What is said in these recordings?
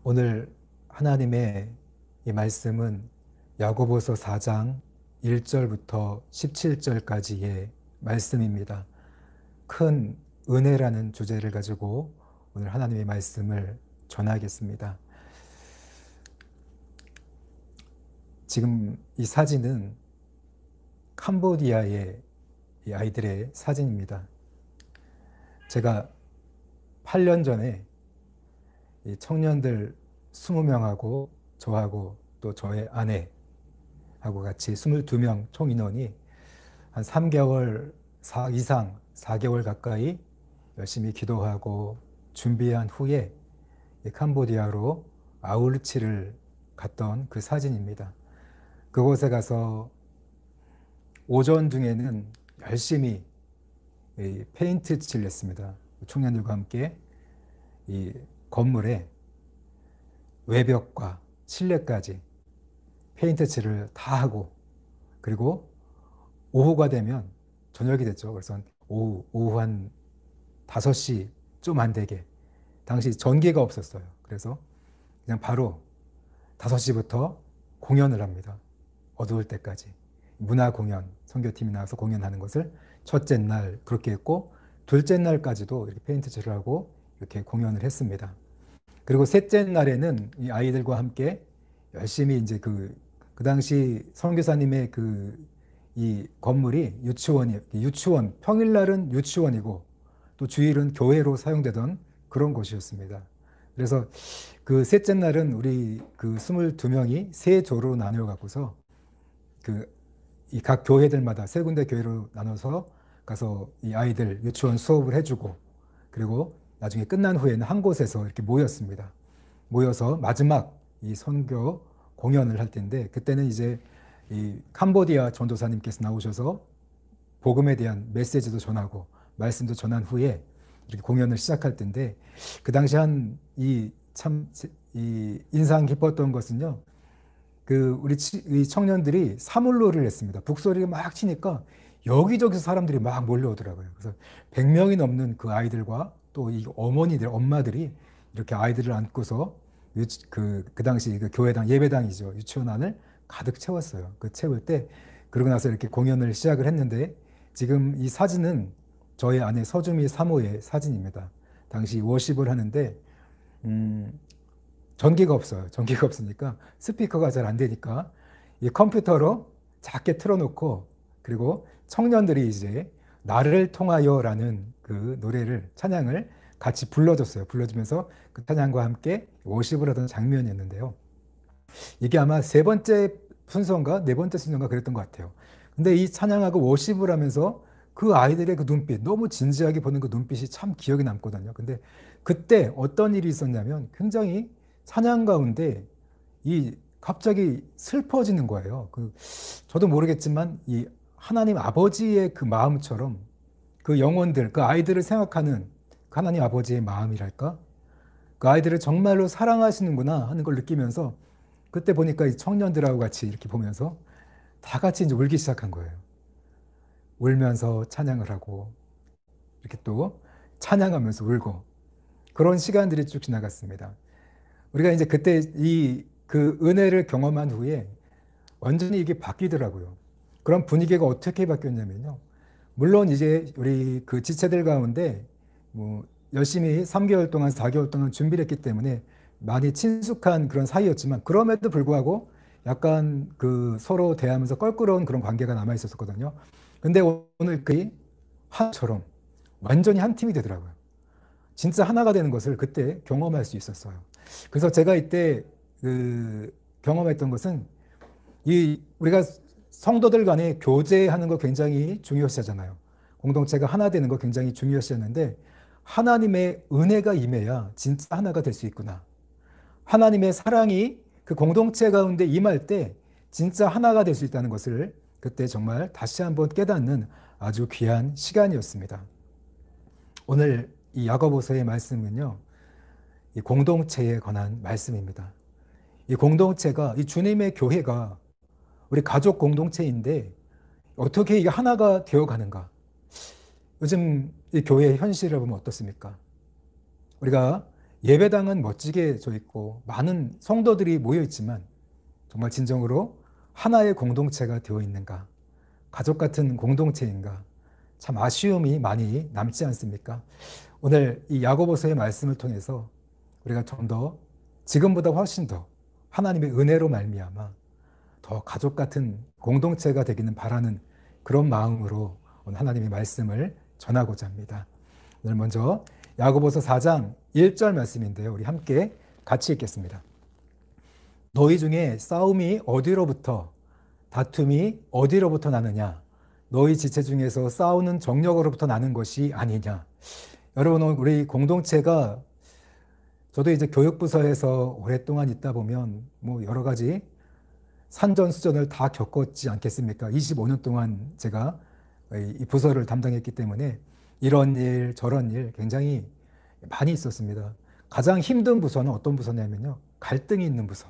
오늘 하나님의 이 말씀은 야고보서 4장 1절부터 17절까지의 말씀입니다. 큰 은혜라는 주제를 가지고 오늘 하나님의 말씀을 전하겠습니다. 지금 이 사진은 캄보디아의 이 아이들의 사진입니다. 제가 8년 전에 이 청년들 20명하고 저하고 또 저의 아내하고 같이 22명 총 인원이 한 3개월 이상 4개월 가까이 열심히 기도하고 준비한 후에 캄보디아로 아울치를 갔던 그 사진입니다. 그곳에 가서 오전 중에는 열심히 페인트 칠을 했습니다. 청년들과 함께 이 건물에 외벽과 실내까지 페인트 칠을 다 하고, 그리고 오후가 되면 저녁이 됐죠. 그래서 오후 한 5시 좀 안 되게, 당시 전기가 없었어요. 그래서 그냥 바로 5시부터 공연을 합니다. 어두울 때까지. 문화 공연, 선교팀이 나와서 공연하는 것을 첫째 날 그렇게 했고, 둘째 날까지도 이렇게 페인트 칠을 하고 이렇게 공연을 했습니다. 그리고 셋째 날에는 이 아이들과 함께 열심히 이제 그 당시 선교사님의 이 건물이 유치원, 평일날은 유치원이고 또 주일은 교회로 사용되던 그런 곳이었습니다. 그래서 그 셋째 날은 우리 그 22명이 세 조로 나누어 갖고서 이 각 교회들마다 세 군데 교회로 나눠서 가서 이 아이들 유치원 수업을 해주고, 그리고 나중에 끝난 후에는 한 곳에서 이렇게 모였습니다. 모여서 마지막 이 선교 공연을 할 텐데, 그때는 이제 이 캄보디아 전도사님께서 나오셔서 복음에 대한 메시지도 전하고 말씀도 전한 후에 이렇게 공연을 시작할 텐데, 그 당시 이 인상 깊었던 것은요, 우리 청년들이 사물놀이를 했습니다. 북소리가 막 치니까 여기저기서 사람들이 막 몰려오더라고요. 그래서 100명이 넘는 그 아이들과 또 이 엄마들이 이렇게 아이들을 안고서 그 당시 그 교회당, 예배당이죠. 유치원 안을 가득 채웠어요. 채울 때, 그러고 나서 이렇게 공연을 시작을 했는데, 지금 이 사진은 저희 아내 서주미 사모의 사진입니다. 당시 워십을 하는데, 전기가 없어요. 전기가 없으니까 스피커가 잘 안 되니까 이 컴퓨터로 작게 틀어놓고, 그리고 청년들이 이제 나를 통하여라는 그 노래를, 찬양을 같이 불러줬어요. 불러주면서 그 찬양과 함께 워십을 하던 장면이었는데요. 이게 아마 세 번째 순서인가 네 번째 순서인가 그랬던 것 같아요. 근데 이 찬양하고 워십을 하면서 그 아이들의 그 눈빛, 너무 진지하게 보는 그 눈빛이 참 기억에 남거든요. 근데 그때 어떤 일이 있었냐면, 굉장히 찬양 가운데 갑자기 슬퍼지는 거예요. 저도 모르겠지만 이 하나님 아버지의 그 마음처럼 그 영혼들, 그 아이들을 생각하는 그 하나님 아버지의 마음이랄까? 그 아이들을 정말로 사랑하시는구나 하는 걸 느끼면서, 그때 보니까 이 청년들하고 같이 이렇게 보면서 다 같이 이제 울기 시작한 거예요. 울면서 찬양을 하고, 이렇게 또 찬양하면서 울고, 그런 시간들이 쭉 지나갔습니다. 우리가 이제 그때 그 은혜를 경험한 후에 완전히 이게 바뀌더라고요. 그런 분위기가 어떻게 바뀌었냐면요. 물론 이제 우리 그 지체들 가운데 뭐 열심히 3개월 동안, 4개월 동안 준비를 했기 때문에 많이 친숙한 그런 사이였지만, 그럼에도 불구하고 약간 서로 대하면서 껄끄러운 그런 관계가 남아 있었거든요. 근데 오늘 한처럼 완전히 한 팀이 되더라고요. 진짜 하나가 되는 것을 그때 경험할 수 있었어요. 그래서 제가 이때 경험했던 것은, 우리가 성도들 간에 교제하는 거 굉장히 중요시하잖아요. 공동체가 하나 되는 거 굉장히 중요시하는데, 하나님의 은혜가 임해야 진짜 하나가 될 수 있구나. 하나님의 사랑이 그 공동체 가운데 임할 때 진짜 하나가 될 수 있다는 것을 그때 정말 다시 한번 깨닫는 아주 귀한 시간이었습니다. 오늘 이 야고보서의 말씀은요, 이 공동체에 관한 말씀입니다. 이 공동체가, 이 주님의 교회가 우리 가족 공동체인데 어떻게 이게 하나가 되어 가는가? 요즘 이 교회의 현실을 보면 어떻습니까? 우리가 예배당은 멋지게 져 있고 많은 성도들이 모여 있지만 정말 진정으로 하나의 공동체가 되어 있는가? 가족 같은 공동체인가? 참 아쉬움이 많이 남지 않습니까? 오늘 이 야고보서의 말씀을 통해서 우리가 좀 더 지금보다 훨씬 더 하나님의 은혜로 말미암아 더 가족 같은 공동체가 되기는 바라는 그런 마음으로 오늘 하나님의 말씀을 전하고자 합니다. 오늘 먼저 야고보서 4장 1절 말씀인데요. 우리 함께 같이 읽겠습니다. 너희 중에 싸움이 어디로부터 다툼이 어디로부터 나느냐? 너희 지체 중에서 싸우는 정력으로부터 나는 것이 아니냐? 여러분, 우리 공동체가 저도 이제 교육부서에서 오랫동안 있다 보면 뭐 여러 가지 산전수전을 다 겪었지 않겠습니까? 25년 동안 제가 이 부서를 담당했기 때문에 이런 일, 저런 일 굉장히 많이 있었습니다. 가장 힘든 부서는 어떤 부서냐면요. 갈등이 있는 부서.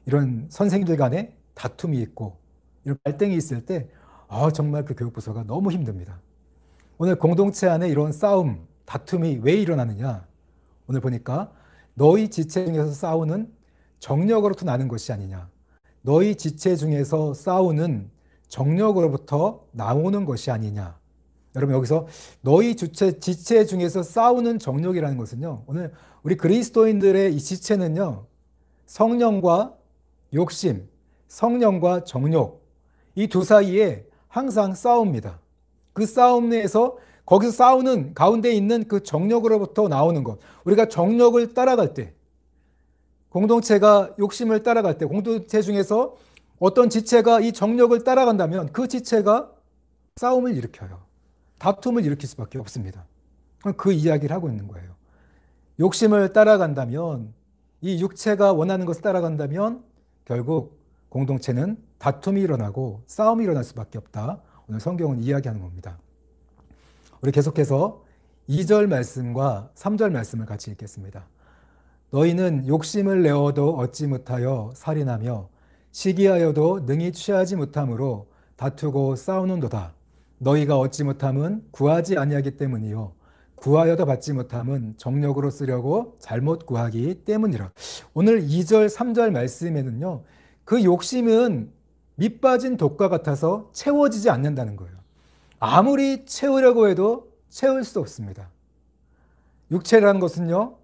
이런 선생님들 간에 다툼이 있고 이런 갈등이 있을 때 정말 그 교육부서가 너무 힘듭니다. 오늘 공동체 안에 이런 싸움, 다툼이 왜 일어나느냐? 오늘 보니까 너희 지체 중에서 싸우는 정력으로부터 나는 것이 아니냐. 너희 지체 중에서 싸우는 정력으로부터 나오는 것이 아니냐. 여러분 여기서 너희 지체 중에서 싸우는 정력이라는 것은요. 오늘 우리 그리스도인들의 이 지체는요. 성령과 욕심, 성령과 정욕 이 두 사이에 항상 싸웁니다. 그 싸움 내에서 거기서 싸우는 가운데 있는 그 정력으로부터 나오는 것. 우리가 정력을 따라갈 때 공동체가 욕심을 따라갈 때 공동체 중에서 어떤 지체가 이 정력을 따라간다면 그 지체가 싸움을 일으켜요. 다툼을 일으킬 수밖에 없습니다. 그 이야기를 하고 있는 거예요. 욕심을 따라간다면 이 육체가 원하는 것을 따라간다면 결국 공동체는 다툼이 일어나고 싸움이 일어날 수밖에 없다. 오늘 성경은 이야기하는 겁니다. 우리 계속해서 2절 말씀과 3절 말씀을 같이 읽겠습니다. 너희는 욕심을 내어도 얻지 못하여 살인하며 시기하여도 능히 취하지 못함으로 다투고 싸우는도다. 너희가 얻지 못함은 구하지 아니하기 때문이요 구하여도 받지 못함은 정력으로 쓰려고 잘못 구하기 때문이라. 오늘 2절 3절 말씀에는요. 그 욕심은 밑빠진 독과 같아서 채워지지 않는다는 거예요. 아무리 채우려고 해도 채울 수 없습니다. 육체라는 것은요.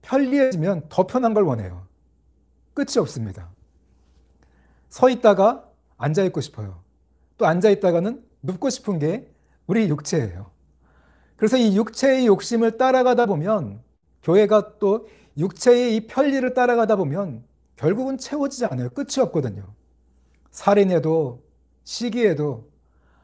편리해지면 더 편한 걸 원해요. 끝이 없습니다. 서 있다가 앉아 있고 싶어요. 또 앉아 있다가는 눕고 싶은 게 우리 육체예요. 그래서 이 육체의 욕심을 따라가다 보면 교회가 또 육체의 이 편리를 따라가다 보면 결국은 채워지지 않아요. 끝이 없거든요. 살인해도 시기해도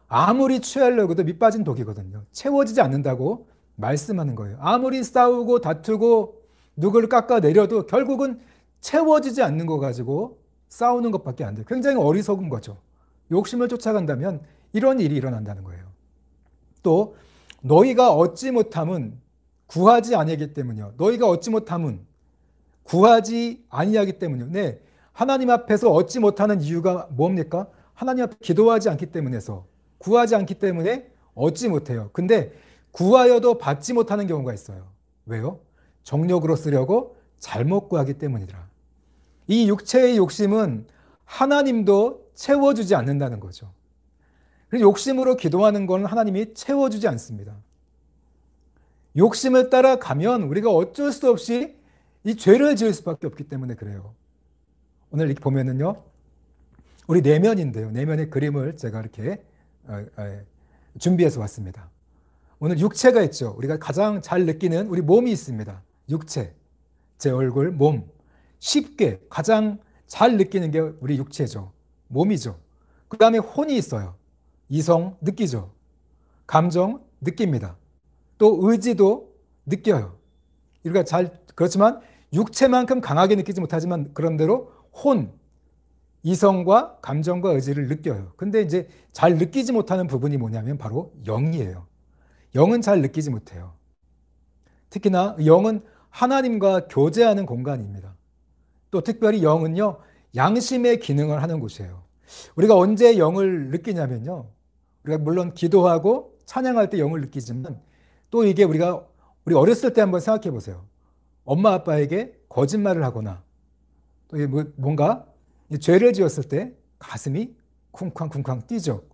아무리 취하려고 해도 밑빠진 독이거든요. 채워지지 않는다고 말씀하는 거예요. 아무리 싸우고 다투고 누구를 깎아내려도 결국은 채워지지 않는 거 가지고 싸우는 것밖에 안 돼요. 굉장히 어리석은 거죠. 욕심을 쫓아간다면 이런 일이 일어난다는 거예요. 또 너희가 얻지 못함은 구하지 아니하기 때문이요. 너희가 얻지 못함은 구하지 아니하기 때문이요. 네, 하나님 앞에서 얻지 못하는 이유가 뭡니까? 하나님 앞에 기도하지 않기 때문에서 구하지 않기 때문에 얻지 못해요. 근데 구하여도 받지 못하는 경우가 있어요. 왜요? 정력으로 쓰려고 잘못 구하기 때문이라. 이 육체의 욕심은 하나님도 채워주지 않는다는 거죠. 그래서 욕심으로 기도하는 건 하나님이 채워주지 않습니다. 욕심을 따라가면 우리가 어쩔 수 없이 이 죄를 지을 수밖에 없기 때문에 그래요. 오늘 이렇게 보면은요, 우리 내면인데요. 내면의 그림을 제가 이렇게 준비해서 왔습니다. 오늘 육체가 있죠. 우리가 가장 잘 느끼는 우리 몸이 있습니다. 육체, 제 얼굴, 몸. 쉽게 가장 잘 느끼는 게 우리 육체죠. 몸이죠. 그 다음에 혼이 있어요. 이성 느끼죠. 감정 느낍니다. 또 의지도 느껴요. 우리가 그렇지만 육체만큼 강하게 느끼지 못하지만 그런대로 혼, 이성과 감정과 의지를 느껴요. 근데 이제 잘 느끼지 못하는 부분이 뭐냐면 바로 영이에요. 영은 잘 느끼지 못해요. 특히나 영은 하나님과 교제하는 공간입니다. 또 특별히 영은요, 양심의 기능을 하는 곳이에요. 우리가 언제 영을 느끼냐면요. 우리가 물론 기도하고 찬양할 때 영을 느끼지만 또 이게 우리 어렸을 때 한번 생각해 보세요. 엄마 아빠에게 거짓말을 하거나 또 뭔가 죄를 지었을 때 가슴이 쿵쾅쿵쾅 뛰죠.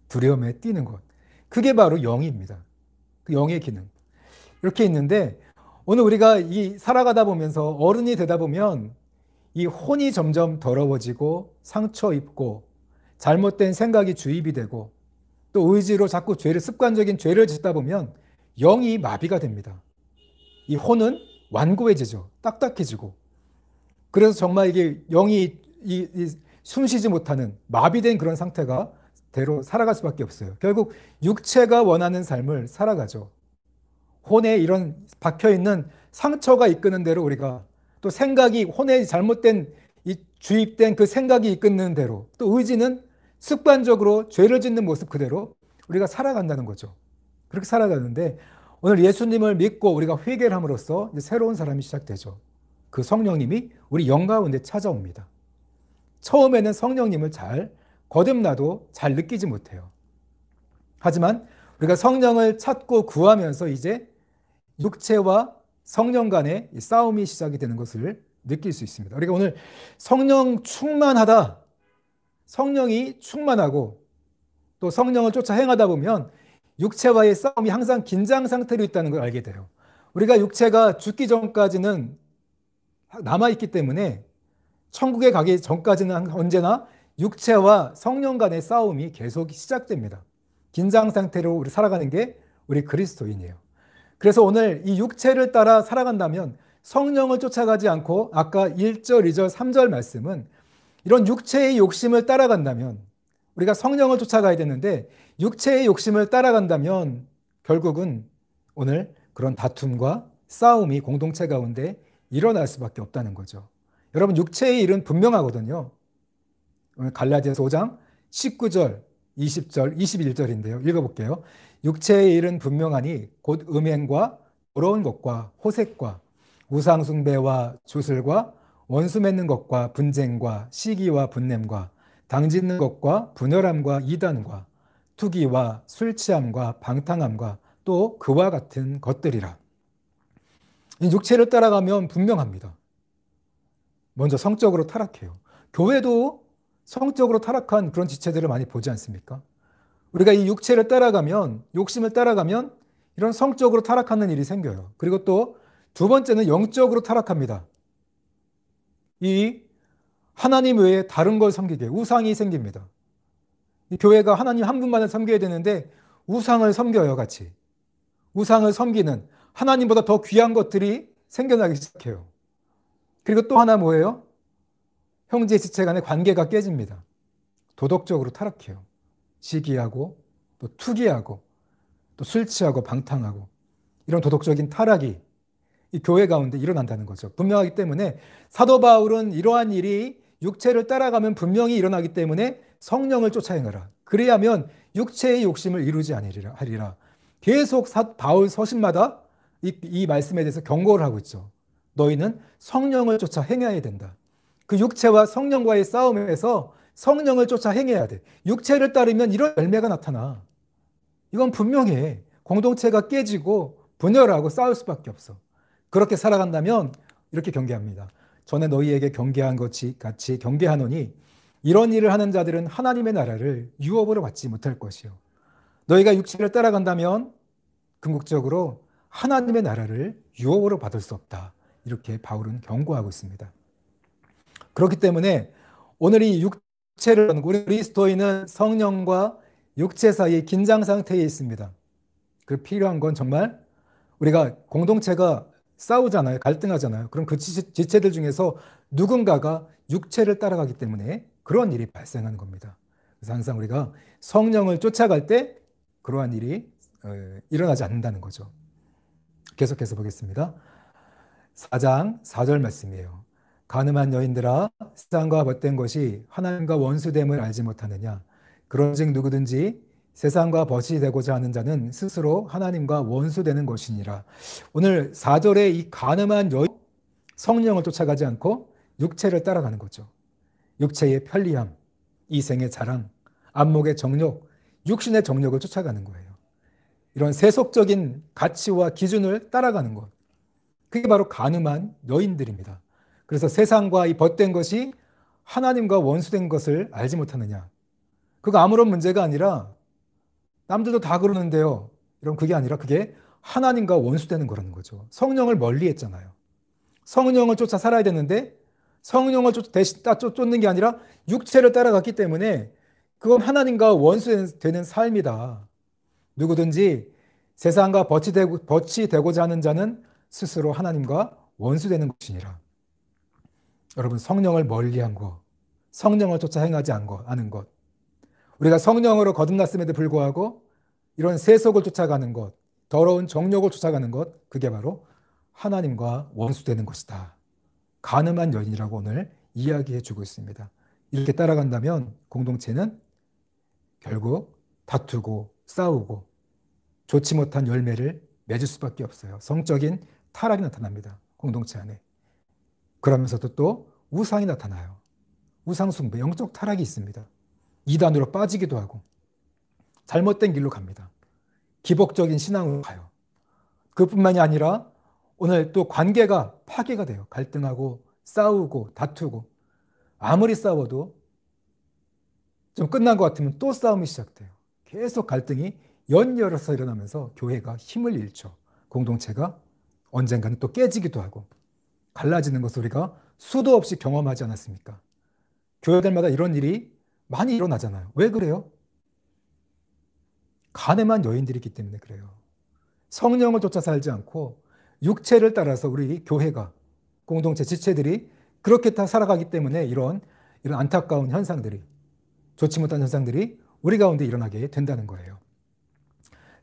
두려움에 뛰는 것. 그게 바로 영입니다. 그 영의 기능. 이렇게 있는데 오늘 우리가 이 살아가다 보면서 어른이 되다 보면 이 혼이 점점 더러워지고 상처 입고 잘못된 생각이 주입이 되고 또 의지로 자꾸 습관적인 죄를 짓다 보면 영이 마비가 됩니다. 이 혼은 완고해지죠. 딱딱해지고. 그래서 정말 이게 영이 숨쉬지 못하는 마비된 그런 상태가 대로 살아갈 수밖에 없어요. 결국 육체가 원하는 삶을 살아가죠. 혼에 이런 박혀 있는 상처가 이끄는 대로 우리가 또 생각이 혼에 잘못된 주입된 그 생각이 이끄는 대로 또 의지는 습관적으로 죄를 짓는 모습 그대로 우리가 살아간다는 거죠. 그렇게 살아가는데 오늘 예수님을 믿고 우리가 회개를 함으로써 이제 새로운 사람이 시작되죠. 그 성령님이 우리 영 가운데 찾아옵니다. 처음에는 성령님을 잘 거듭나도 잘 느끼지 못해요. 하지만 우리가 성령을 찾고 구하면서 이제 육체와 성령 간의 싸움이 시작이 되는 것을 느낄 수 있습니다. 우리가 오늘 성령 충만하다, 성령이 충만하고 또 성령을 쫓아 행하다 보면 육체와의 싸움이 항상 긴장 상태로 있다는 걸 알게 돼요. 우리가 육체가 죽기 전까지는 남아있기 때문에 천국에 가기 전까지는 언제나 육체와 성령 간의 싸움이 계속 시작됩니다. 긴장 상태로 우리 살아가는 게 우리 그리스도인이에요. 그래서 오늘 이 육체를 따라 살아간다면 성령을 쫓아가지 않고 아까 1절, 2절, 3절 말씀은 이런 육체의 욕심을 따라간다면 우리가 성령을 쫓아가야 되는데 육체의 욕심을 따라간다면 결국은 오늘 그런 다툼과 싸움이 공동체 가운데 일어날 수밖에 없다는 거죠. 여러분 육체의 일은 분명하거든요. 오늘 갈라디아서 5장 19절, 20절, 21절인데요. 읽어볼게요. 육체의 일은 분명하니 곧 음행과 더러운 것과 호색과 우상숭배와 주술과 원수 맺는 것과 분쟁과 시기와 분냄과 당짓는 것과 분열함과 이단과 투기와 술 취함과 방탕함과 또 그와 같은 것들이라. 이 육체를 따라가면 분명합니다. 먼저 성적으로 타락해요. 교회도 성적으로 타락한 그런 지체들을 많이 보지 않습니까? 우리가 이 육체를 따라가면, 욕심을 따라가면 이런 성적으로 타락하는 일이 생겨요. 그리고 또 두 번째는 영적으로 타락합니다. 이 하나님 외에 다른 걸 섬기게 우상이 생깁니다. 이 교회가 하나님 한 분만을 섬겨야 되는데 우상을 섬겨요, 같이. 우상을 섬기는 하나님보다 더 귀한 것들이 생겨나기 시작해요. 그리고 또 하나 뭐예요? 형제 지체 간의 관계가 깨집니다. 도덕적으로 타락해요. 시기하고 또 투기하고 또 술 취하고 방탕하고 이런 도덕적인 타락이 이 교회 가운데 일어난다는 거죠. 분명하기 때문에 사도 바울은 이러한 일이 육체를 따라가면 분명히 일어나기 때문에 성령을 쫓아 행하라. 그래야면 육체의 욕심을 이루지 하리라. 계속 바울 서신마다 이 말씀에 대해서 경고를 하고 있죠. 너희는 성령을 쫓아 행해야 된다. 그 육체와 성령과의 싸움에서 성령을 쫓아 행해야 돼. 육체를 따르면 이런 열매가 나타나. 이건 분명해. 공동체가 깨지고 분열하고 싸울 수밖에 없어. 그렇게 살아간다면 이렇게 경계합니다. 전에 너희에게 경계한 것 같이 경계하노니 이런 일을 하는 자들은 하나님의 나라를 유업으로 받지 못할 것이요. 너희가 육체를 따라간다면 궁극적으로 하나님의 나라를 유업으로 받을 수 없다. 이렇게 바울은 경고하고 있습니다. 그렇기 때문에 오늘 이 육체를 우리 그리스도인은 성령과 육체 사이의 긴장 상태에 있습니다. 그 필요한 건 정말 우리가 공동체가 싸우잖아요. 갈등하잖아요. 그럼 그 지체들 중에서 누군가가 육체를 따라가기 때문에 그런 일이 발생하는 겁니다. 그래서 항상 우리가 성령을 쫓아갈 때 그러한 일이 일어나지 않는다는 거죠. 계속해서 보겠습니다. 4장 4절 말씀이에요. 간음한 여인들아 세상과 벗된 것이 하나님과 원수됨을 알지 못하느냐. 그런즉 누구든지 세상과 벗이 되고자 하는 자는 스스로 하나님과 원수되는 것이니라. 오늘 4절에 이 간음한 여인 성령을 쫓아가지 않고 육체를 따라가는 거죠. 육체의 편리함, 이생의 자랑, 안목의 정욕, 육신의 정욕을 쫓아가는 거예요. 이런 세속적인 가치와 기준을 따라가는 것. 그게 바로 간음한 여인들입니다. 그래서 세상과 이 벗된 것이 하나님과 원수된 것을 알지 못하느냐. 그거 아무런 문제가 아니라 남들도 다 그러는데요. 이런 그게 아니라 그게 하나님과 원수되는 거라는 거죠. 성령을 멀리했잖아요. 성령을 쫓아 살아야 되는데 성령을 대신 쫓는 게 아니라 육체를 따라갔기 때문에 그건 하나님과 원수되는 삶이다. 누구든지 세상과 버치되고자 하는 자는 스스로 하나님과 원수되는 것이니라. 여러분, 성령을 멀리한 것, 성령을 쫓아 행하지 않은 것, 우리가 성령으로 거듭났음에도 불구하고 이런 세속을 쫓아가는 것, 더러운 정욕을 쫓아가는 것, 그게 바로 하나님과 원수되는 것이다. 간음한 여인이라고 오늘 이야기해 주고 있습니다. 이렇게 따라간다면 공동체는 결국 다투고 싸우고 좋지 못한 열매를 맺을 수밖에 없어요. 성적인 타락이 나타납니다. 공동체 안에. 그러면서도 또 우상이 나타나요. 우상숭배, 영적 타락이 있습니다. 이단으로 빠지기도 하고 잘못된 길로 갑니다. 기복적인 신앙으로 가요. 그뿐만이 아니라 오늘 또 관계가 파괴가 돼요. 갈등하고 싸우고 다투고 아무리 싸워도 좀 끝난 것 같으면 또 싸움이 시작돼요. 계속 갈등이 연이어서 일어나면서 교회가 힘을 잃죠. 공동체가 언젠가는 또 깨지기도 하고 갈라지는 것을 우리가 수도 없이 경험하지 않았습니까? 교회들마다 이런 일이 많이 일어나잖아요. 왜 그래요? 간음한 여인들이 있기 때문에 그래요. 성령을 쫓아 살지 않고 육체를 따라서 우리 교회가 공동체 지체들이 그렇게 다 살아가기 때문에 이런 안타까운 현상들이 좋지 못한 현상들이 우리 가운데 일어나게 된다는 거예요.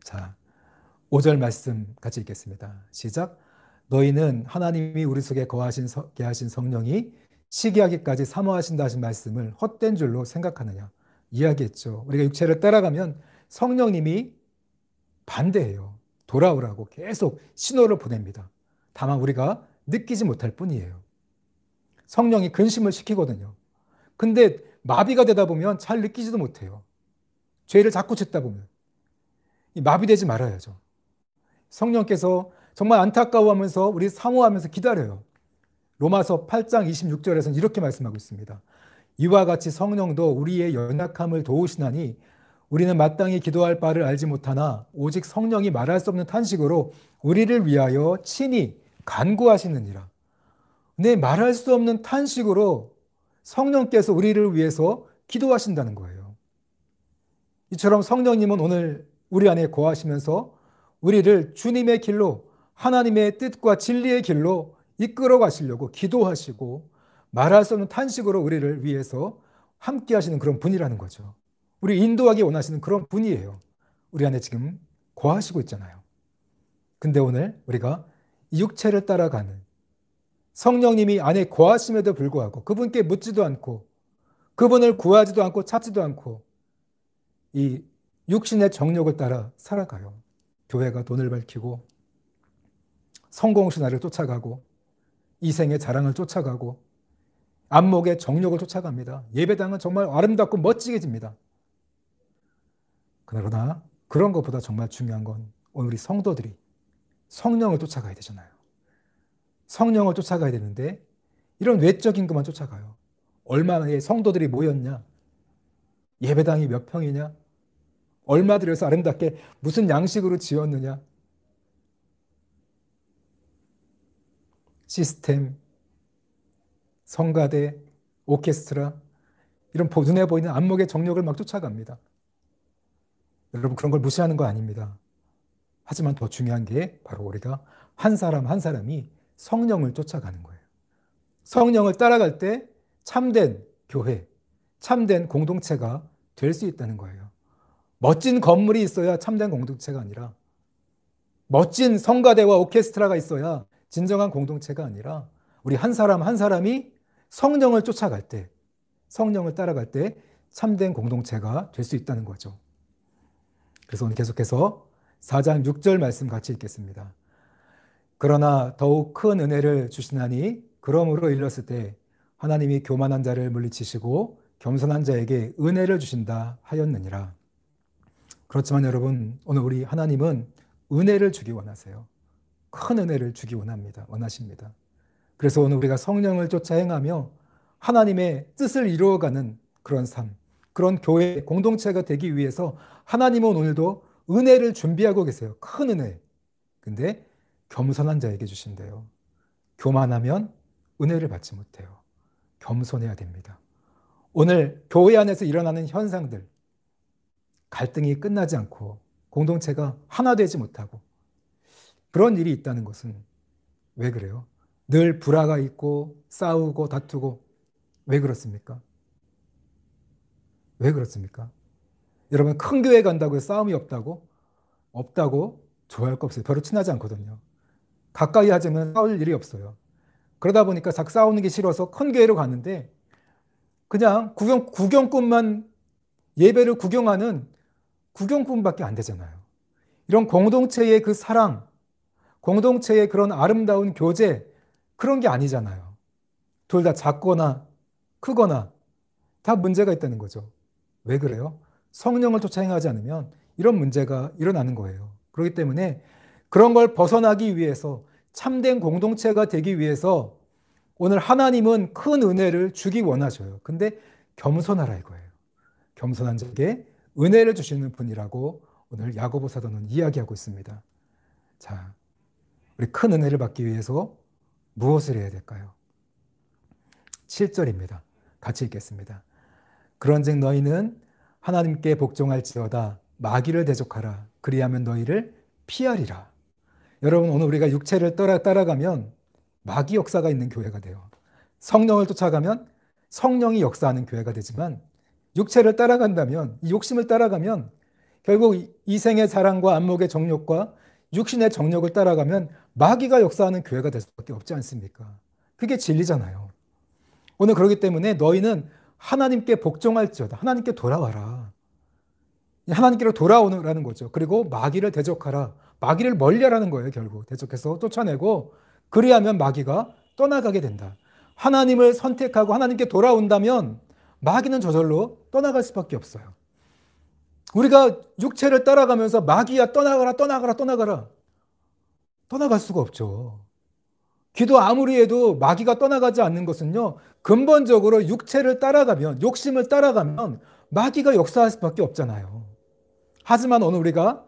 자, 5절 말씀 같이 읽겠습니다. 시작. 너희는 하나님이 우리 속에 거하게 하신 성령이 시기하기까지 사모하신다 하신 말씀을 헛된 줄로 생각하느냐 이야기했죠. 우리가 육체를 따라가면 성령님이 반대해요. 돌아오라고 계속 신호를 보냅니다. 다만 우리가 느끼지 못할 뿐이에요. 성령이 근심을 시키거든요. 근데 마비가 되다 보면 잘 느끼지도 못해요. 죄를 자꾸 짓다 보면. 마비되지 말아야죠. 성령께서 정말 안타까워하면서 우리 사모하면서 기다려요. 로마서 8장 26절에서는 이렇게 말씀하고 있습니다. 이와 같이 성령도 우리의 연약함을 도우시나니 우리는 마땅히 기도할 바를 알지 못하나 오직 성령이 말할 수 없는 탄식으로 우리를 위하여 친히 간구하시느니라. 네, 말할 수 없는 탄식으로 성령께서 우리를 위해서 기도하신다는 거예요. 이처럼 성령님은 오늘 우리 안에 거하시면서 우리를 주님의 길로 하나님의 뜻과 진리의 길로 이끌어 가시려고 기도하시고 말할 수 없는 탄식으로 우리를 위해서 함께 하시는 그런 분이라는 거죠. 우리 인도하기 원하시는 그런 분이에요. 우리 안에 지금 거하시고 있잖아요. 근데 오늘 우리가 육체를 따라가는 성령님이 안에 거하심에도 불구하고 그분께 묻지도 않고 그분을 구하지도 않고 찾지도 않고 이 육신의 정욕을 따라 살아가요. 교회가 돈을 밝히고 성공신화를 쫓아가고 이생의 자랑을 쫓아가고 안목의 정욕을 쫓아갑니다. 예배당은 정말 아름답고 멋지게 집니다. 그러나 그런 것보다 정말 중요한 건 오늘 우리 성도들이 성령을 쫓아가야 되잖아요. 성령을 쫓아가야 되는데 이런 외적인 것만 쫓아가요. 얼마나 성도들이 모였냐? 예배당이 몇 평이냐? 얼마 들여서 아름답게 무슨 양식으로 지었느냐? 시스템, 성가대, 오케스트라 이런 눈에 보이는 안목의 정력을 막 쫓아갑니다. 여러분 그런 걸 무시하는 거 아닙니다. 하지만 더 중요한 게 바로 우리가 한 사람 한 사람이 성령을 쫓아가는 거예요. 성령을 따라갈 때 참된 교회, 참된 공동체가 될 수 있다는 거예요. 멋진 건물이 있어야 참된 공동체가 아니라 멋진 성가대와 오케스트라가 있어야 진정한 공동체가 아니라 우리 한 사람 한 사람이 성령을 쫓아갈 때, 성령을 따라갈 때 참된 공동체가 될 수 있다는 거죠. 그래서 오늘 계속해서 4장 6절 말씀 같이 읽겠습니다. 그러나 더욱 큰 은혜를 주시나니 그러므로 일렀을 때 하나님이 교만한 자를 물리치시고 겸손한 자에게 은혜를 주신다 하였느니라. 그렇지만 여러분 오늘 우리 하나님은 은혜를 주기 원하세요. 큰 은혜를 주기 원하십니다. 그래서 오늘 우리가 성령을 쫓아 행하며 하나님의 뜻을 이루어가는 그런 삶, 그런 교회 공동체가 되기 위해서 하나님은 오늘도 은혜를 준비하고 계세요. 큰 은혜. 근데 겸손한 자에게 주신대요. 교만하면 은혜를 받지 못해요. 겸손해야 됩니다. 오늘 교회 안에서 일어나는 현상들, 갈등이 끝나지 않고 공동체가 하나 되지 못하고 그런 일이 있다는 것은 왜 그래요? 늘 불화가 있고 싸우고 다투고 왜 그렇습니까? 왜 그렇습니까? 여러분 큰 교회 간다고 해서 싸움이 없다고? 없다고 좋아할 거 없어요. 별로 친하지 않거든요. 가까이 하자면 싸울 일이 없어요. 그러다 보니까 싸우는 게 싫어서 큰 교회로 갔는데 그냥 구경꾼만 예배를 구경하는 구경꾼밖에 안 되잖아요. 이런 공동체의 그 사랑, 공동체의 그런 아름다운 교제 그런 게 아니잖아요. 둘 다 작거나 크거나 다 문제가 있다는 거죠. 왜 그래요? 성령을 쫓아 행하지 않으면 이런 문제가 일어나는 거예요. 그렇기 때문에 그런 걸 벗어나기 위해서 참된 공동체가 되기 위해서 오늘 하나님은 큰 은혜를 주기 원하셔요. 근데 겸손하라 이거예요. 겸손한 자에게 은혜를 주시는 분이라고 오늘 야고보 사도는 이야기하고 있습니다. 자, 우리 큰 은혜를 받기 위해서 무엇을 해야 될까요? 7절입니다. 같이 읽겠습니다. 그런즉 너희는 하나님께 복종할지어다 마귀를 대적하라 그리하면 너희를 피하리라. 여러분 오늘 우리가 육체를 따라가면 마귀 역사가 있는 교회가 돼요. 성령을 쫓아가면 성령이 역사하는 교회가 되지만 육체를 따라간다면 이 욕심을 따라가면 결국 이생의 자랑과 안목의 정욕과 육신의 정욕을 따라가면 마귀가 역사하는 교회가 될 수밖에 없지 않습니까? 그게 진리잖아요. 오늘 그렇기 때문에 너희는 하나님께 복종할지어다. 하나님께 돌아와라. 하나님께로 돌아오라는 거죠. 그리고 마귀를 대적하라. 마귀를 멀리하라는 거예요. 결국 대적해서 쫓아내고 그리하면 마귀가 떠나가게 된다. 하나님을 선택하고 하나님께 돌아온다면 마귀는 저절로 떠나갈 수밖에 없어요. 우리가 육체를 따라가면서 마귀야 떠나가라 떠나가라 떠나가라 떠나갈 수가 없죠. 기도 아무리 해도 마귀가 떠나가지 않는 것은요, 근본적으로 육체를 따라가면, 욕심을 따라가면 마귀가 역사할 수밖에 없잖아요. 하지만 오늘 우리가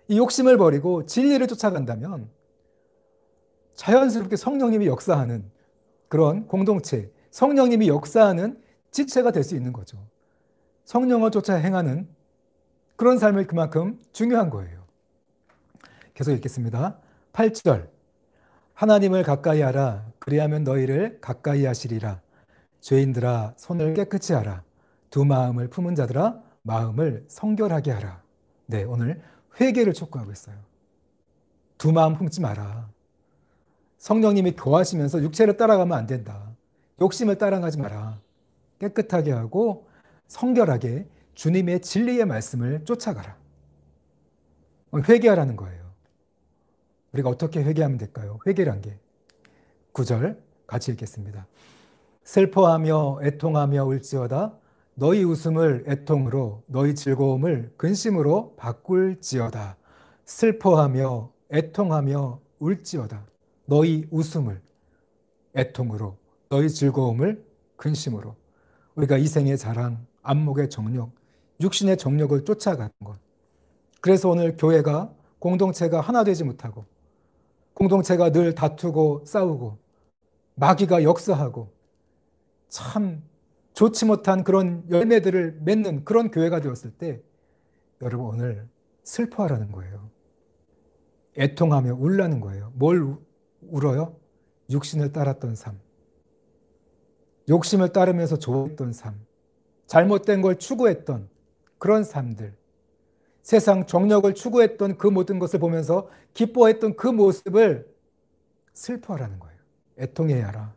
이 욕심을 버리고 진리를 쫓아간다면 자연스럽게 성령님이 역사하는 그런 공동체, 성령님이 역사하는 지체가 될 수 있는 거죠. 성령을 쫓아 행하는 그런 삶이 그만큼 중요한 거예요. 계속 읽겠습니다. 8절. 하나님을 가까이 하라. 그리하면 너희를 가까이 하시리라. 죄인들아 손을 깨끗이 하라. 두 마음을 품은 자들아 마음을 성결하게 하라. 네, 오늘 회개를 촉구하고 있어요. 두 마음 품지 마라. 성령님이 교하시면서 육체를 따라가면 안 된다. 욕심을 따라가지 마라. 깨끗하게 하고 성결하게 주님의 진리의 말씀을 쫓아가라. 회개하라는 거예요. 우리가 어떻게 회개하면 될까요? 회개란 게 9절 같이 읽겠습니다. 슬퍼하며 애통하며 울지어다 너희 웃음을 애통으로 너희 즐거움을 근심으로 바꿀지어다. 슬퍼하며 애통하며 울지어다 너희 웃음을 애통으로 너희 즐거움을 근심으로. 우리가 이생의 자랑, 안목의 정욕, 육신의 정욕을 쫓아가는 것. 그래서 오늘 교회가 공동체가 하나 되지 못하고 공동체가 늘 다투고 싸우고 마귀가 역사하고 참 좋지 못한 그런 열매들을 맺는 그런 교회가 되었을 때 여러분 오늘 슬퍼하라는 거예요. 애통하며 울라는 거예요. 뭘 울어요? 육신을 따랐던 삶. 욕심을 따르면서 좋아했던 삶. 잘못된 걸 추구했던 그런 삶들. 세상 정력을 추구했던 그 모든 것을 보면서 기뻐했던 그 모습을 슬퍼하라는 거예요. 애통해야 하라.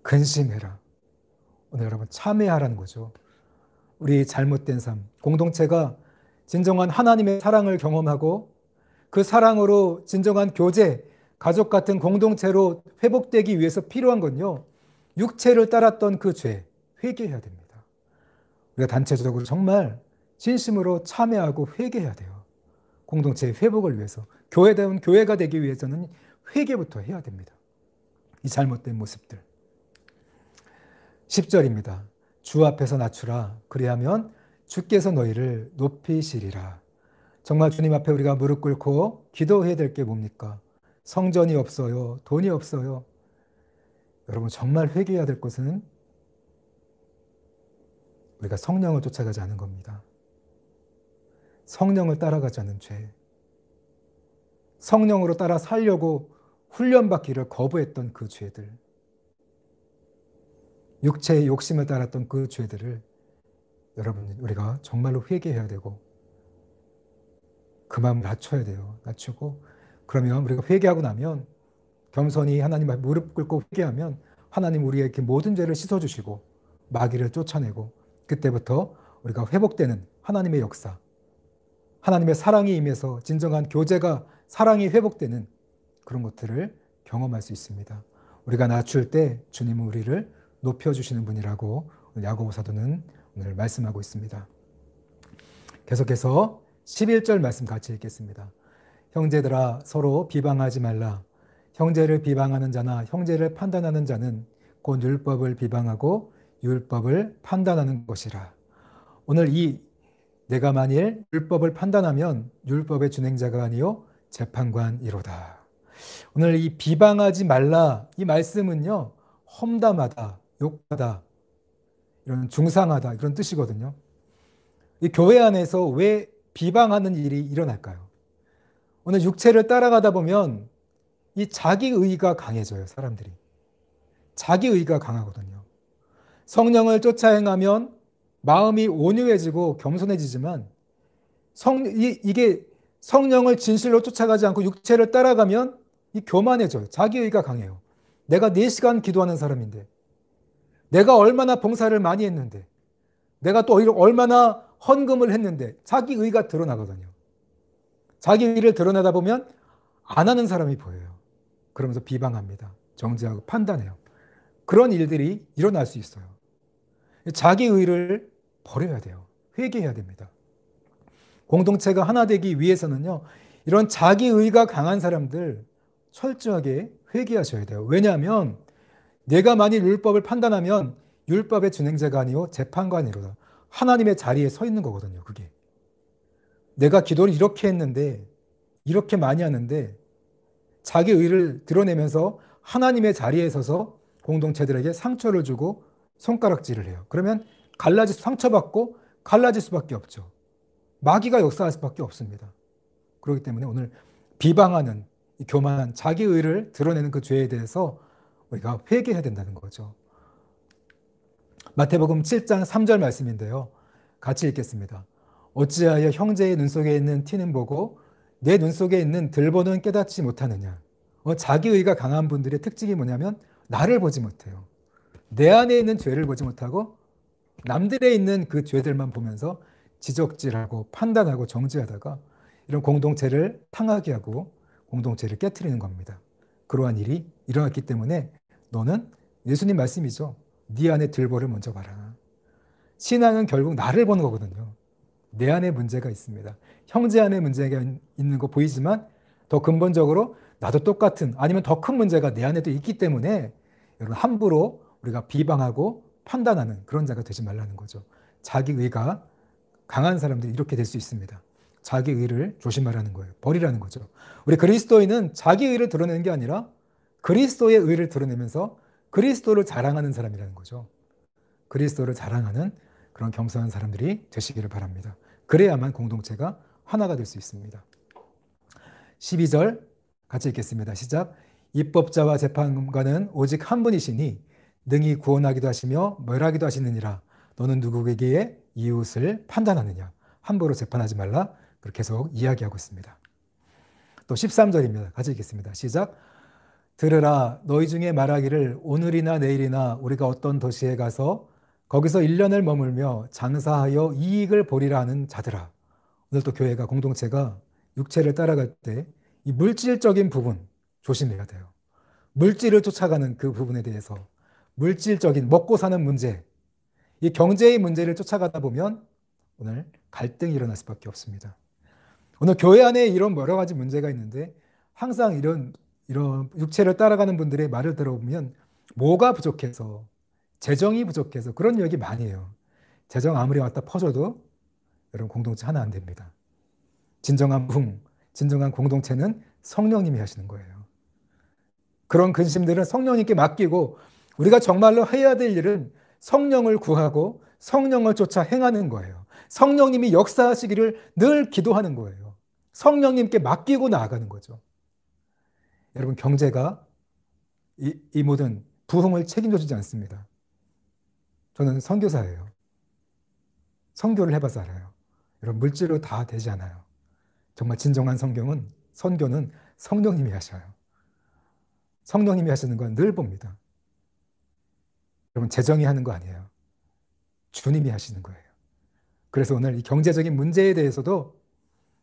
근심해라. 오늘 여러분 참회하라는 거죠. 우리 잘못된 삶, 공동체가 진정한 하나님의 사랑을 경험하고 그 사랑으로 진정한 교제, 가족 같은 공동체로 회복되기 위해서 필요한 건요. 육체를 따랐던 그 죄, 회개해야 됩니다. 우리가 단체적으로 정말 진심으로 참회하고 회개해야 돼요. 공동체의 회복을 위해서, 교회다운 교회가 되기 위해서는 회개부터 해야 됩니다. 이 잘못된 모습들. 10절입니다. 주 앞에서 낮추라. 그리하면 주께서 너희를 높이시리라. 정말 주님 앞에 우리가 무릎 꿇고 기도해야 될 게 뭡니까? 성전이 없어요. 돈이 없어요. 여러분 정말 회개해야 될 것은 우리가 성령을 쫓아가지 않은 겁니다. 성령을 따라가지 않은 죄. 성령으로 따라 살려고 훈련받기를 거부했던 그 죄들. 육체의 욕심을 따랐던 그 죄들을 여러분 우리가 정말로 회개해야 되고 그 마음을 낮춰야 돼요. 낮추고 그러면 우리가 회개하고 나면 겸손히 하나님 앞에 무릎 꿇고 회개하면 하나님 우리에게 모든 죄를 씻어주시고 마귀를 쫓아내고 그때부터 우리가 회복되는 하나님의 역사, 하나님의 사랑이 임해서 진정한 교제가 사랑이 회복되는 그런 것들을 경험할 수 있습니다. 우리가 낮출 때 주님은 우리를 높여주시는 분이라고 야고보 사도는 오늘 말씀하고 있습니다. 계속해서 11절 말씀 같이 읽겠습니다. 형제들아 서로 비방하지 말라. 형제를 비방하는 자나 형제를 판단하는 자는 곧 율법을 비방하고 율법을 판단하는 것이라. 오늘 내가 만일 율법을 판단하면 율법의 준행자가 아니요 재판관이로다. 오늘 이 비방하지 말라 이 말씀은요 험담하다, 욕하다, 이런 중상하다 이런 뜻이거든요. 이 교회 안에서 왜 비방하는 일이 일어날까요? 오늘 육체를 따라가다 보면 이 자기의가 강해져요. 사람들이. 자기의가 강하거든요. 성령을 쫓아 행하면 마음이 온유해지고 겸손해지지만 이게 성령을 진실로 쫓아가지 않고 육체를 따라가면 이 교만해져요. 자기의가 강해요. 내가 4시간 기도하는 사람인데 내가 얼마나 봉사를 많이 했는데 내가 또 얼마나 헌금을 했는데 자기의가 드러나거든요. 자기의를 드러내다 보면 안 하는 사람이 보여요. 그러면서 비방합니다. 정죄하고 판단해요. 그런 일들이 일어날 수 있어요. 자기의를 버려야 돼요. 회개해야 됩니다. 공동체가 하나 되기 위해서는요. 이런 자기의가 강한 사람들 철저하게 회개하셔야 돼요. 왜냐하면 내가 만일 율법을 판단하면 율법의 준행자가 아니요 재판관이로다. 하나님의 자리에 서 있는 거거든요. 그게. 내가 기도를 이렇게 했는데 이렇게 많이 하는데 자기 의를 드러내면서 하나님의 자리에 서서 공동체들에게 상처를 주고 손가락질을 해요. 그러면 상처받고 갈라질 수밖에 없죠. 마귀가 역사할 수밖에 없습니다. 그렇기 때문에 오늘 비방하는 이 교만한 자기 의를 드러내는 그 죄에 대해서 우리가 회개해야 된다는 거죠. 마태복음 7장 3절 말씀인데요. 같이 읽겠습니다. 어찌하여 형제의 눈 속에 있는 티는 보고 내 눈 속에 있는 들보는 깨닫지 못하느냐. 자기의가 강한 분들의 특징이 뭐냐면 나를 보지 못해요. 내 안에 있는 죄를 보지 못하고 남들에 있는 그 죄들만 보면서 지적질하고 판단하고 정죄하다가 이런 공동체를 탕하게 하고 공동체를 깨트리는 겁니다. 그러한 일이 일어났기 때문에 너는 예수님 말씀이죠. 네 안에 들보를 먼저 봐라. 신앙은 결국 나를 보는 거거든요. 내 안에 문제가 있습니다. 형제 안에 문제가 있는 거 보이지만 더 근본적으로 나도 똑같은 아니면 더 큰 문제가 내 안에도 있기 때문에 여러분 함부로 우리가 비방하고 판단하는 그런 자가 되지 말라는 거죠. 자기의가 강한 사람들이 이렇게 될 수 있습니다. 자기의를 조심하라는 거예요. 버리라는 거죠. 우리 그리스도인은 자기의를 드러내는 게 아니라 그리스도의 의를 드러내면서 그리스도를 자랑하는 사람이라는 거죠. 그리스도를 자랑하는 그런 겸손한 사람들이 되시기를 바랍니다. 그래야만 공동체가 하나가 될 수 있습니다. 12절 같이 읽겠습니다. 시작. 입법자와 재판관은 오직 한 분이시니 능히 구원하기도 하시며 멸하기도 하시느니라. 너는 누구에게 이웃을 판단하느냐. 함부로 재판하지 말라. 그렇게 계속 이야기하고 있습니다. 또 13절입니다. 같이 읽겠습니다. 시작. 들으라. 너희 중에 말하기를 오늘이나 내일이나 우리가 어떤 도시에 가서 거기서 1년을 머물며 장사하여 이익을 보리라 하는 자들아. 오늘 또 교회가 공동체가 육체를 따라갈 때 이 물질적인 부분 조심해야 돼요. 물질을 쫓아가는 그 부분에 대해서 물질적인 먹고 사는 문제, 이 경제의 문제를 쫓아가다 보면 오늘 갈등이 일어날 수밖에 없습니다. 오늘 교회 안에 이런 여러 가지 문제가 있는데 항상 이런 육체를 따라가는 분들의 말을 들어보면 뭐가 부족해서, 재정이 부족해서 그런 이야기 많이 해요. 재정 아무리 왔다 퍼줘도 여러분 공동체 하나 안 됩니다. 진정한 공동체는 성령님이 하시는 거예요. 그런 근심들은 성령님께 맡기고 우리가 정말로 해야 될 일은 성령을 구하고 성령을 쫓아 행하는 거예요. 성령님이 역사하시기를 늘 기도하는 거예요. 성령님께 맡기고 나아가는 거죠. 여러분, 경제가 이 모든 부흥을 책임져 주지 않습니다. 저는 선교사예요. 선교를 해봐서 알아요. 여러분, 물질로 다 되지 않아요. 정말 진정한 선교는 성령님이 하셔요. 성령님이 하시는 건 늘 봅니다. 여러분, 재정이 하는 거 아니에요. 주님이 하시는 거예요. 그래서 오늘 이 경제적인 문제에 대해서도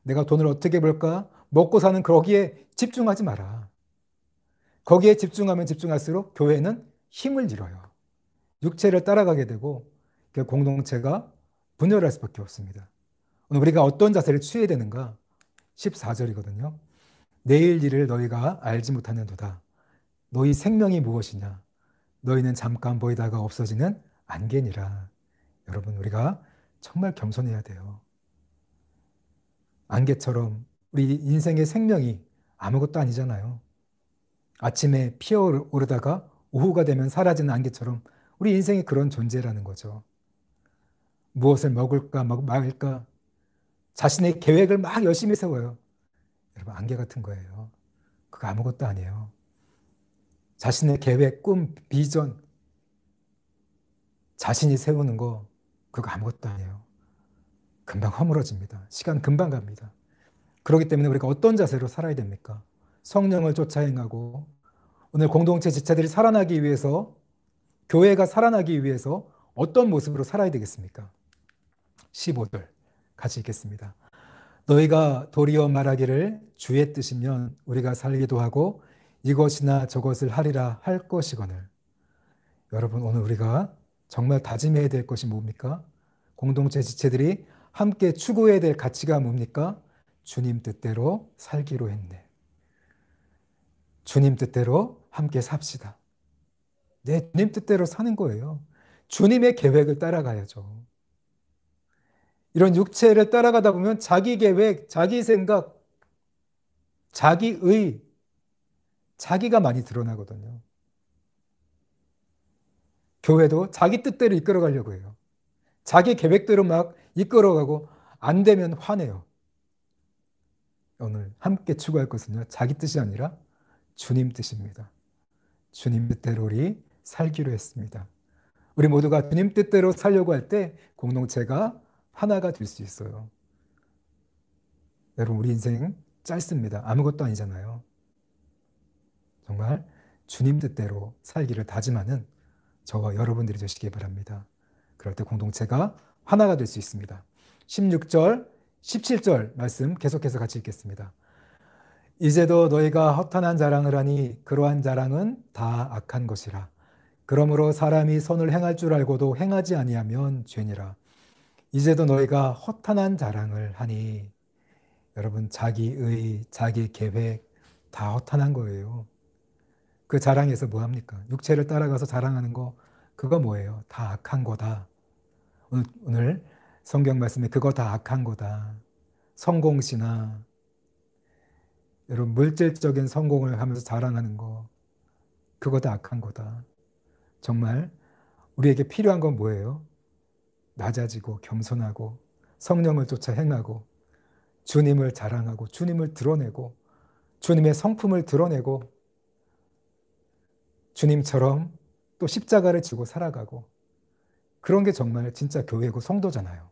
내가 돈을 어떻게 벌까? 먹고 사는 거기에 집중하지 마라. 거기에 집중하면 집중할수록 교회는 힘을 잃어요. 육체를 따라가게 되고 그 공동체가 분열할 수밖에 없습니다. 오늘 우리가 어떤 자세를 취해야 되는가? 14절이거든요. 내일 일을 너희가 알지 못하는도다. 너희 생명이 무엇이냐? 너희는 잠깐 보이다가 없어지는 안개니라. 여러분, 우리가 정말 겸손해야 돼요. 안개처럼 우리 인생의 생명이 아무것도 아니잖아요. 아침에 피어오르다가 오후가 되면 사라지는 안개처럼 우리 인생이 그런 존재라는 거죠. 무엇을 먹을까 말까 자신의 계획을 막 열심히 세워요. 여러분, 안개 같은 거예요. 그거 아무것도 아니에요. 자신의 계획, 꿈, 비전 자신이 세우는 거 그거 아무것도 아니에요. 금방 허물어집니다. 시간 금방 갑니다. 그렇기 때문에 우리가 어떤 자세로 살아야 됩니까? 성령을 쫓아 행하고 오늘 공동체 지체들이 살아나기 위해서 교회가 살아나기 위해서 어떤 모습으로 살아야 되겠습니까? 15절 같이 읽겠습니다. 너희가 도리어 말하기를 주의 뜻이면 우리가 살기도 하고 이것이나 저것을 하리라 할 것이거늘. 여러분, 오늘 우리가 정말 다짐해야 될 것이 뭡니까? 공동체 지체들이 함께 추구해야 될 가치가 뭡니까? 주님 뜻대로 살기로 했네. 주님 뜻대로 함께 삽시다. 내 주님 뜻대로 사는 거예요. 주님의 계획을 따라가야죠. 이런 육체를 따라가다 보면 자기 계획, 자기 생각, 자기의, 자기가 많이 드러나거든요. 교회도 자기 뜻대로 이끌어가려고 해요. 자기 계획대로 막 이끌어가고 안 되면 화내요. 오늘 함께 추구할 것은요, 자기 뜻이 아니라 주님 뜻입니다. 주님 뜻대로 우리 살기로 했습니다. 우리 모두가 주님 뜻대로 살려고 할 때 공동체가 하나가 될 수 있어요. 여러분, 우리 인생 짧습니다. 아무것도 아니잖아요. 정말 주님 뜻대로 살기를 다짐하는 저와 여러분들이 되시기 바랍니다. 그럴 때 공동체가 하나가 될 수 있습니다. 16절, 17절 말씀 계속해서 같이 읽겠습니다. 이제도 너희가 허탄한 자랑을 하니 그러한 자랑은 다 악한 것이라. 그러므로 사람이 선을 행할 줄 알고도 행하지 아니하면 죄니라. 이제도 너희가 허탄한 자랑을 하니, 여러분, 자기의, 자기 계획 다 허탄한 거예요. 그 자랑에서 뭐 합니까? 육체를 따라가서 자랑하는 거, 그거 뭐예요? 다 악한 거다. 오늘 성경 말씀에 그거 다 악한 거다. 성공시나, 여러분, 물질적인 성공을 하면서 자랑하는 거, 그거 다 악한 거다. 정말 우리에게 필요한 건 뭐예요? 낮아지고 겸손하고 성령을 쫓아 행하고 주님을 자랑하고 주님을 드러내고 주님의 성품을 드러내고 주님처럼 또 십자가를 지고 살아가고, 그런 게 정말 진짜 교회고 성도잖아요.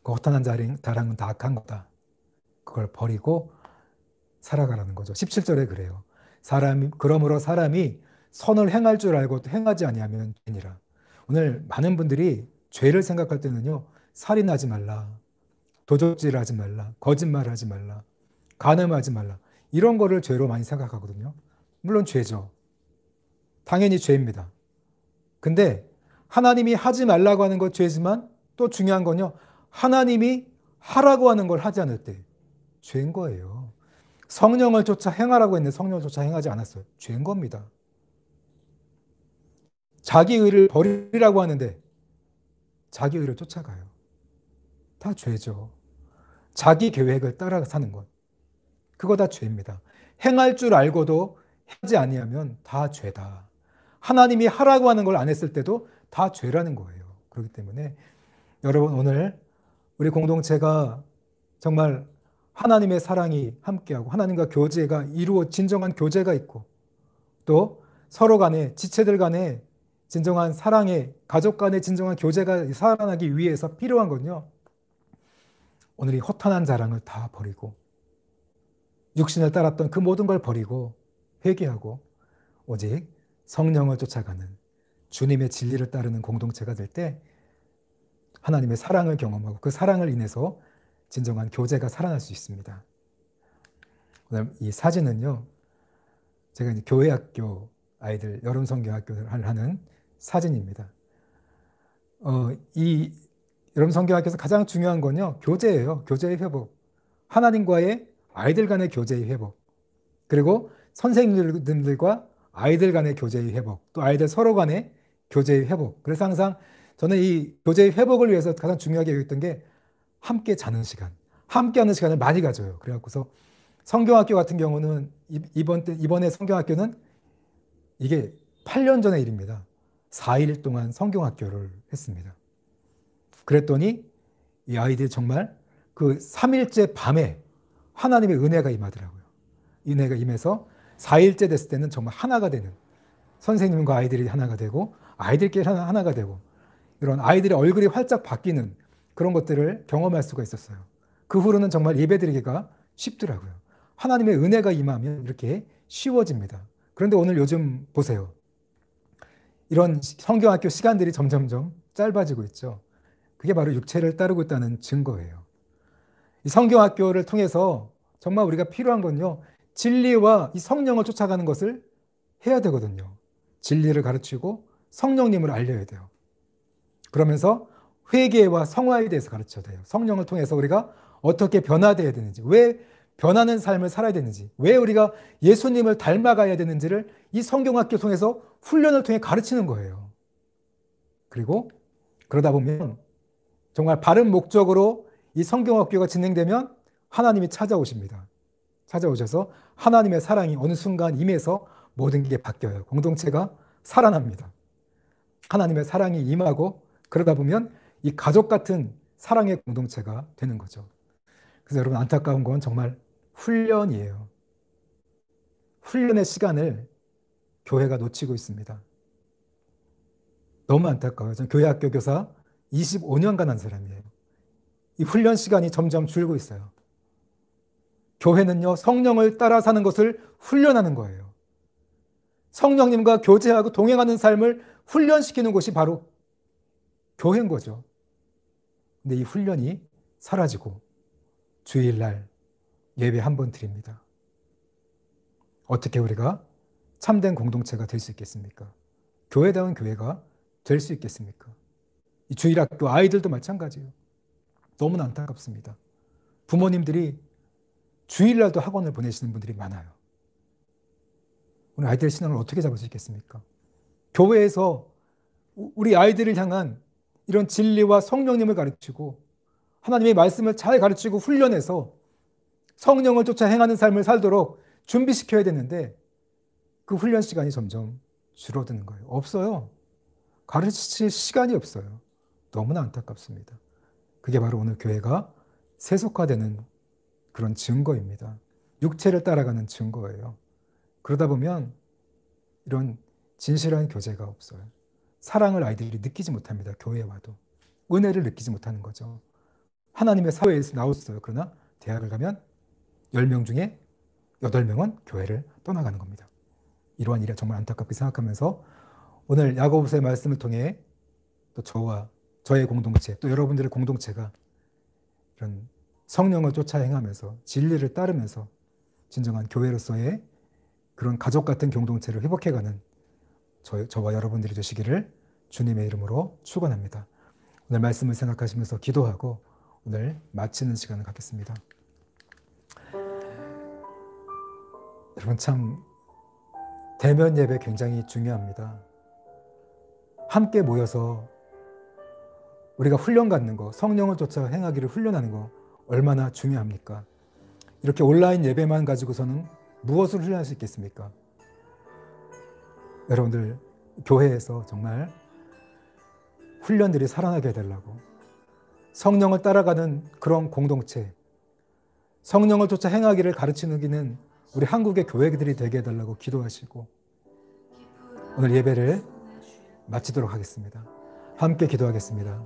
그 허탄한 자랑은 다 악한 거다. 그걸 버리고 살아가라는 거죠. 17절에 그래요. 그러므로 사람이 선을 행할 줄 알고 행하지 아니하면 죄니라. 오늘 많은 분들이 죄를 생각할 때는요, 살인하지 말라, 도적질하지 말라, 거짓말하지 말라, 간음하지 말라, 이런 거를 죄로 많이 생각하거든요. 물론 죄죠. 당연히 죄입니다. 근데 하나님이 하지 말라고 하는 것 죄지만 또 중요한 건요, 하나님이 하라고 하는 걸 하지 않을 때 죄인 거예요. 성령을 쫓아 행하라고 했는데 성령을 쫓아 행하지 않았어요. 죄인 겁니다. 자기 의를 버리라고 하는데 자기 의를 쫓아가요. 다 죄죠. 자기 계획을 따라 사는 것. 그거 다 죄입니다. 행할 줄 알고도 하지 아니하면 다 죄다. 하나님이 하라고 하는 걸 안 했을 때도 다 죄라는 거예요. 그렇기 때문에 여러분 오늘 우리 공동체가 정말 하나님의 사랑이 함께하고 하나님과 교제가 이루어 진정한 교제가 있고 또 서로 간에 지체들 간에 진정한 사랑의 가족 간의 진정한 교제가 살아나기 위해서 필요한 건요. 오늘 이 허탄한 자랑을 다 버리고 육신을 따랐던 그 모든 걸 버리고 회개하고 오직 성령을 쫓아가는 주님의 진리를 따르는 공동체가 될 때 하나님의 사랑을 경험하고 그 사랑을 인해서 진정한 교제가 살아날 수 있습니다. 오늘 이 사진은요. 제가 이제 교회 학교 아이들 여름 성경학교를 하는 사진입니다. 이 여름 성경학교에서 가장 중요한 건요. 교제예요. 교제의 회복. 하나님과의 아이들 간의 교제의 회복. 그리고 선생님들과 아이들 간의 교제의 회복. 또 아이들 서로 간의 교제의 회복. 그래서 항상 저는 이 교제의 회복을 위해서 가장 중요하게 여겼던 게 함께 자는 시간. 함께 하는 시간을 많이 가져요. 그래갖고서 성경학교 같은 경우는 이번에 성경학교는 이게 8년 전의 일입니다. 4일 동안 성경학교를 했습니다. 그랬더니 이 아이들이 정말 그 3일째 밤에 하나님의 은혜가 임하더라고요. 은혜가 임해서 4일째 됐을 때는 정말 하나가 되는 선생님과 아이들이 하나가 되고 아이들끼리 하나가 되고 이런 아이들의 얼굴이 활짝 바뀌는 그런 것들을 경험할 수가 있었어요. 그 후로는 정말 예배드리기가 쉽더라고요. 하나님의 은혜가 임하면 이렇게 쉬워집니다. 그런데 오늘 요즘 보세요. 이런 성경학교 시간들이 점점점 짧아지고 있죠. 그게 바로 육체를 따르고 있다는 증거예요. 이 성경학교를 통해서 정말 우리가 필요한 건요. 진리와 이 성령을 쫓아가는 것을 해야 되거든요. 진리를 가르치고 성령님을 알려야 돼요. 그러면서 회개와 성화에 대해서 가르쳐야 돼요. 성령을 통해서 우리가 어떻게 변화되어야 되는지, 왜 변하는 삶을 살아야 되는지, 왜 우리가 예수님을 닮아가야 되는지를 이 성경학교 통해서 훈련을 통해 가르치는 거예요. 그리고 그러다 보면 정말 바른 목적으로 이 성경학교가 진행되면 하나님이 찾아오십니다. 찾아오셔서 하나님의 사랑이 어느 순간 임해서 모든 게 바뀌어요. 공동체가 살아납니다. 하나님의 사랑이 임하고 그러다 보면 이 가족 같은 사랑의 공동체가 되는 거죠. 그래서 여러분 안타까운 건 정말 훈련이에요. 훈련의 시간을 교회가 놓치고 있습니다. 너무 안타까워요. 저는 교회 학교 교사 25년간 한 사람이에요. 이 훈련 시간이 점점 줄고 있어요. 교회는요, 성령을 따라 사는 것을 훈련하는 거예요. 성령님과 교제하고 동행하는 삶을 훈련시키는 곳이 바로 교회인 거죠. 근데 이 훈련이 사라지고 주일날 예배 한 번 드립니다. 어떻게 우리가 참된 공동체가 될 수 있겠습니까? 교회다운 교회가 될 수 있겠습니까? 이 주일학교 아이들도 마찬가지예요. 너무나 안타깝습니다. 부모님들이 주일날도 학원을 보내시는 분들이 많아요. 오늘 아이들의 신앙을 어떻게 잡을 수 있겠습니까? 교회에서 우리 아이들을 향한 이런 진리와 성령님을 가르치고 하나님의 말씀을 잘 가르치고 훈련해서 성령을 쫓아 행하는 삶을 살도록 준비시켜야 되는데 그 훈련 시간이 점점 줄어드는 거예요. 없어요. 가르칠 시간이 없어요. 너무나 안타깝습니다. 그게 바로 오늘 교회가 세속화되는 그런 증거입니다. 육체를 따라가는 증거예요. 그러다 보면 이런 진실한 교제가 없어요. 사랑을 아이들이 느끼지 못합니다. 교회에 와도. 은혜를 느끼지 못하는 거죠. 하나님의 사회에서 나왔어요. 그러나 대학을 가면 10명 중에 8명은 교회를 떠나가는 겁니다. 이러한 일이 정말 안타깝게 생각하면서 오늘 야고보서의 말씀을 통해 또 저와 저의 공동체, 또 여러분들의 공동체가 이런 성령을 쫓아 행하면서 진리를 따르면서 진정한 교회로서의 그런 가족 같은 공동체를 회복해가는 저와 여러분들이 되시기를 주님의 이름으로 축원합니다. 오늘 말씀을 생각하시면서 기도하고 오늘 마치는 시간을 갖겠습니다. 여러분 참 대면 예배 굉장히 중요합니다. 함께 모여서 우리가 훈련 갖는 거, 성령을 쫓아 행하기를 훈련하는 거 얼마나 중요합니까? 이렇게 온라인 예배만 가지고서는 무엇을 훈련할 수 있겠습니까? 여러분들 교회에서 정말 훈련들이 살아나게 해달라고, 성령을 따라가는 그런 공동체, 성령을 쫓아 행하기를 가르치는 우리 한국의 교회들이 되게 해달라고 기도하시고 오늘 예배를 마치도록 하겠습니다. 함께 기도하겠습니다.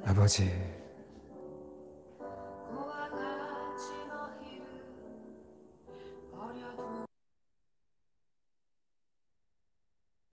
아버지,